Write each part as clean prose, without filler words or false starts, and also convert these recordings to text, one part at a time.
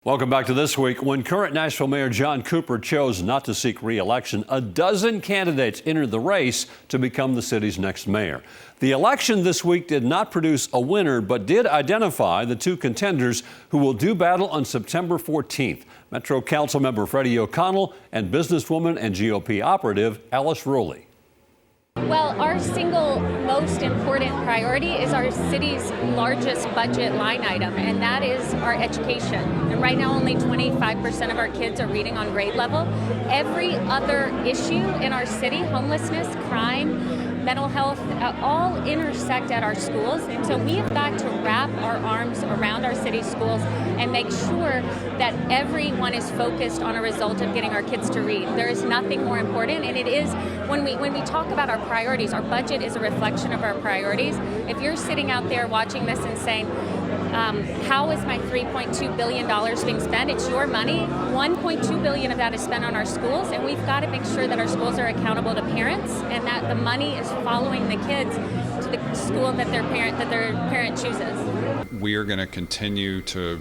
Welcome back to This Week. When current Nashville Mayor John Cooper chose not to seek re-election, a dozen candidates entered the race to become the city's next mayor. The election this week did not produce a winner, but did identify the two contenders who will do battle on September 14th. Metro Council member Freddie O'Connell and businesswoman and GOP operative Alice Rowley. Well, our single most important priority is our city's largest budget line item, and that is our education. And right now, only 25% of our kids are reading on grade level. Every other issue in our city, homelessness, crime, mental health, all intersect at our schools. And so we have got to wrap our arms around our city schools and make sure that everyone is focused on a result of getting our kids to read. There is nothing more important, and it is when we talk about our priorities, our budget is a reflection of our priorities. If you're sitting out there watching this and saying, how is my $3.2 billion being spent? It's your money. $1.2 billion of that is spent on our schools, and we've got to make sure that our schools are accountable to parents and that the money is following the kids to the school that their parent chooses. We are going to continue to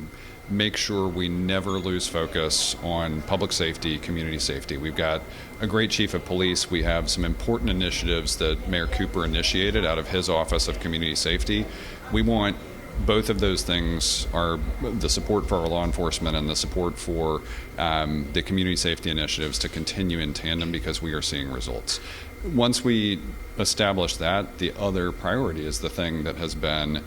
make sure we never lose focus on public safety, community safety. We've got a great chief of police. We have some important initiatives that Mayor Cooper initiated out of his Office of Community Safety. We want both of those things, are the support for our law enforcement and the support for the community safety initiatives, to continue in tandem because we are seeing results. Once we establish that, the other priority is the thing that has been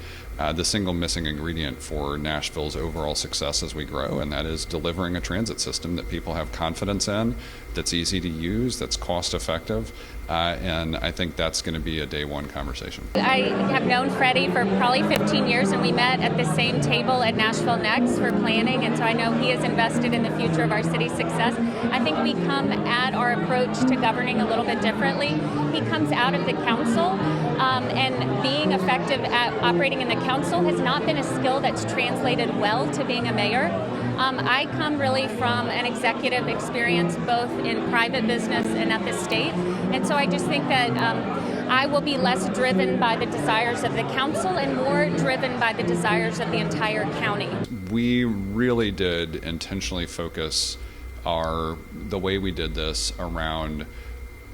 the single missing ingredient for Nashville's overall success as we grow, and that is delivering a transit system that people have confidence in, that's easy to use, that's cost effective, and I think that's going to be a day one conversation. I have known Freddie for probably 15 years, and we met at the same table at Nashville Next for planning, and so I know he is invested in the future of our city's success. I think we come at our approach to governing a little bit differently. He comes out of the council, and being effective at operating in the council has not been a skill that's translated well to being a mayor. I come really from an executive experience both in private business and at the state, and so I just think that I will be less driven by the desires of the council and more driven by the desires of the entire county. We really did intentionally focus the way we did this around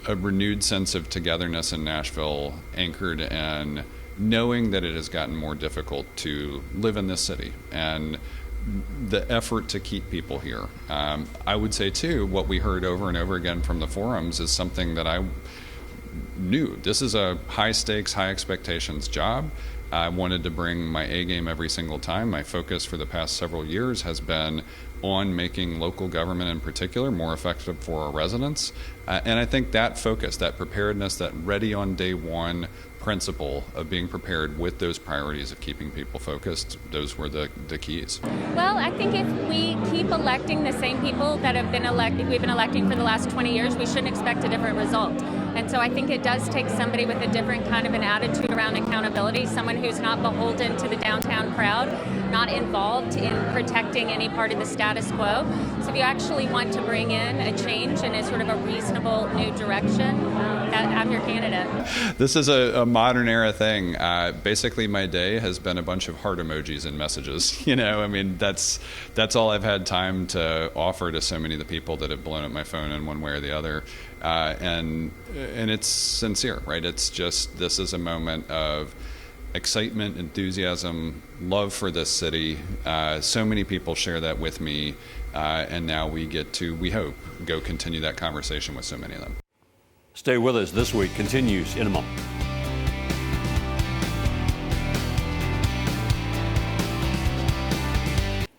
a renewed sense of togetherness in Nashville, anchored in knowing that it has gotten more difficult to live in this city and the effort to keep people here. I would say too, what we heard over and over again from the forums is something that I knew. This is a high stakes, high expectations job. I wanted to bring my A game every single time. My focus for the past several years has been on making local government in particular more effective for our residents. And I think that focus, that preparedness, that ready on day one principle of being prepared with those priorities of keeping people focused, those were the keys. Well, I think if we keep electing the same people that have been we've been electing for the last 20 years, we shouldn't expect a different result. And so I think it does take somebody with a different kind of an attitude around accountability, someone who's not beholden to the downtown crowd, not involved in protecting any part of the status quo. So if you actually want to bring in a change and a sort of a reasonable new direction, I'm your candidate. This is a modern era thing. Basically, my day has been a bunch of heart emojis and messages. I mean, that's all I've had time to offer to so many of the people that have blown up my phone in one way or the other. And it's sincere, right? It's just, this is a moment of excitement, enthusiasm, love for this city. So many people share that with me, and now we get to, we hope, go continue that conversation with so many of them. Stay with us. This Week continues in a moment.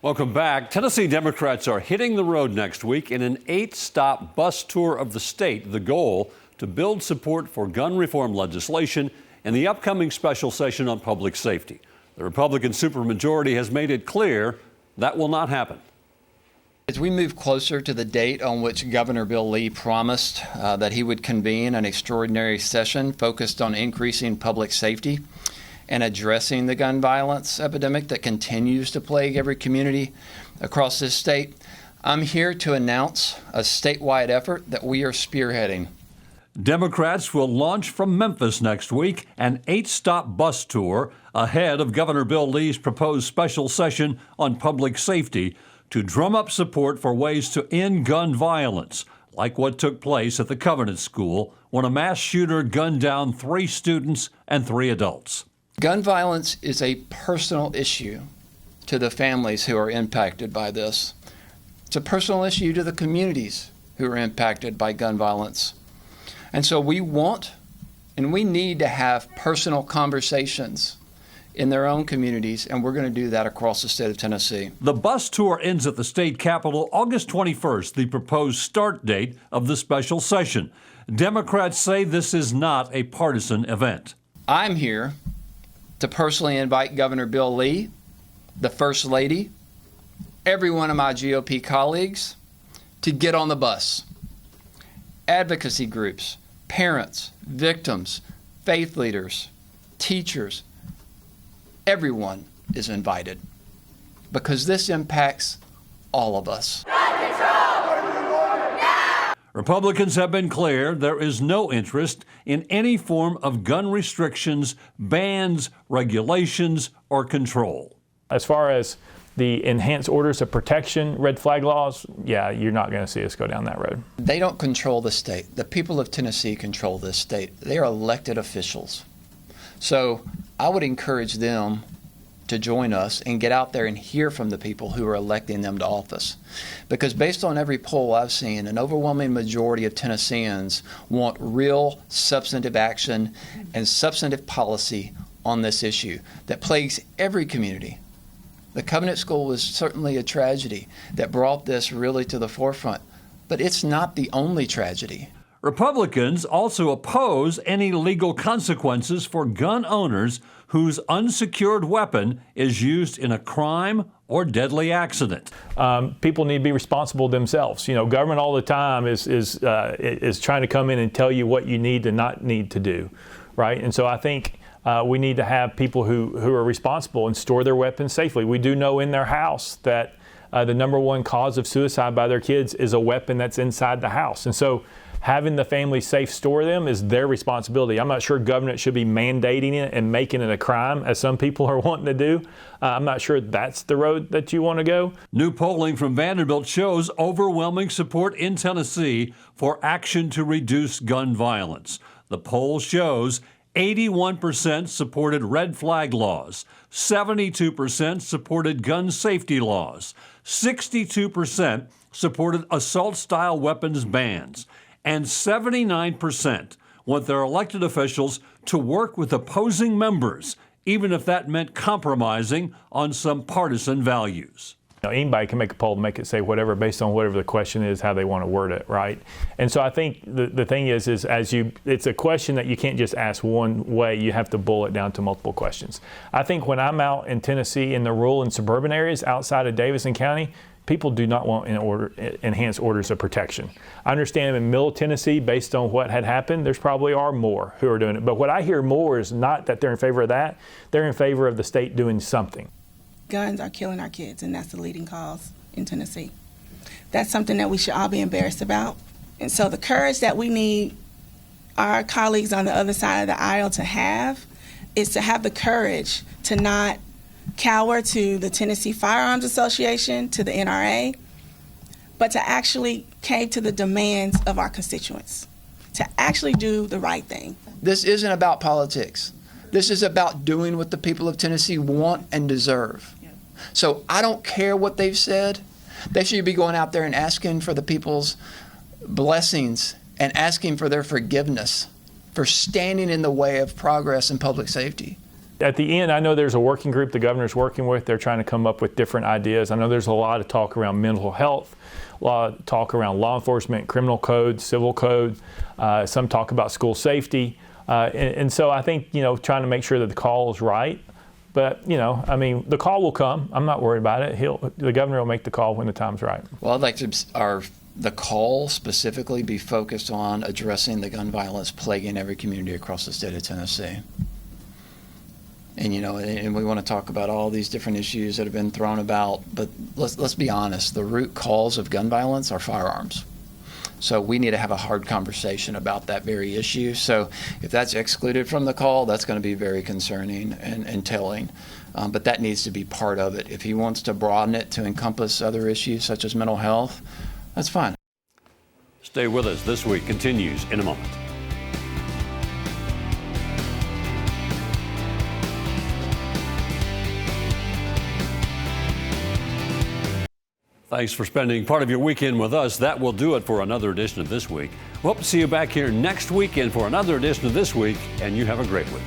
Welcome back. Tennessee Democrats are hitting the road next week in an 8-stop bus tour of the state. The goal, to build support for gun reform legislation and the upcoming special session on public safety. The Republican supermajority has made it clear that will not happen. As we move closer to the date on which Governor Bill Lee promised that he would convene an extraordinary session focused on increasing public safety and addressing the gun violence epidemic that continues to plague every community across this state, I'm here to announce a statewide effort that we are spearheading. Democrats will launch from Memphis next week, an 8-stop bus tour ahead of Governor Bill Lee's proposed special session on public safety. to drum up support for ways to end gun violence, like what took place at the Covenant School when a mass shooter gunned down 3 students and 3 adults. Gun violence is a personal issue to the families who are impacted by this. It's a personal issue to the communities who are impacted by gun violence. And so we want and we need to have personal conversations in their own communities, and we're going to do that across the state of Tennessee. The bus tour ends at the state capitol August 21st, the proposed start date of the special session. Democrats say this is not a partisan event. I'm here to personally invite Governor Bill Lee, the First Lady, every one of my GOP colleagues to get on the bus. Advocacy groups, parents, victims, faith leaders, teachers, everyone is invited because this impacts all of us. Republicans have been clear there is no interest in any form of gun restrictions, bans, regulations, or control. As far as the enhanced orders of protection, red flag laws, yeah, you're not going to see us go down that road. They don't control the state. The people of Tennessee control this state. They are elected officials. So I would encourage them to join us and get out there and hear from the people who are electing them to office. Because based on every poll I've seen, an overwhelming majority of Tennesseans want real substantive action and substantive policy on this issue that plagues every community. The Covenant School was certainly a tragedy that brought this really to the forefront, but it's not the only tragedy. Republicans also oppose any legal consequences for gun owners whose unsecured weapon is used in a crime or deadly accident. People need to be responsible themselves. You know, government all the time is trying to come in and tell you what you need to not need to do, right? And so I think we need to have people who are responsible and store their weapons safely. We do know in their house that the number one cause of suicide by their kids is a weapon that's inside the house. And so having the family safe store them is their responsibility. I'm not sure government should be mandating it and making it a crime, as some people are wanting to do. I'm not sure that's the road that you want to go. New polling from Vanderbilt shows overwhelming support in Tennessee for action to reduce gun violence. The poll shows 81% supported red flag laws, 72% supported gun safety laws, 62% supported assault-style weapons bans, and 79% want their elected officials to work with opposing members, even if that meant compromising on some partisan values. You know, anybody can make a poll to make it say whatever based on whatever the question is, how they want to word it, right? And so I think the thing is it's a question that you can't just ask one way. You have to boil it down to multiple questions. I think when I'm out in Tennessee in the rural and suburban areas outside of Davidson County, people do not want enhanced orders of protection. I understand in Middle Tennessee, based on what had happened, there's probably are more who are doing it. But what I hear more is not that they're in favor of that. They're in favor of the state doing something. Guns are killing our kids, and that's the leading cause in Tennessee. That's something that we should all be embarrassed about. And so the courage that we need our colleagues on the other side of the aisle to have is to have the courage to not cower to the Tennessee Firearms Association, to the NRA, but to actually cave to the demands of our constituents, to actually do the right thing. This isn't about politics. This is about doing what the people of Tennessee want and deserve. So I don't care what they've said. They should be going out there and asking for the people's blessings and asking for their forgiveness for standing in the way of progress in public safety. At the end, I know there's a working group the governor's working with. They're trying to come up with different ideas. I know there's a lot of talk around mental health, a lot of talk around law enforcement, criminal code, civil code. Some talk about school safety. And so I think, you know, trying to make sure that the call is right. But, you know, I mean, the call will come. I'm not worried about it. The governor will make the call when the time's right. Well, I'd like to the call specifically be focused on addressing the gun violence plaguing every community across the state of Tennessee. And, you know, and we want to talk about all these different issues that have been thrown about, but let's be honest, the root cause of gun violence are firearms. So we need to have a hard conversation about that very issue. So if that's excluded from the call, that's going to be very concerning and telling. but that needs to be part of it. If he wants to broaden it to encompass other issues such as mental health, that's fine. Stay with us. This Week continues in a moment. Thanks for spending part of your weekend with us. That will do it for another edition of This Week. We hope to see you back here next weekend for another edition of This Week, and you have a great week.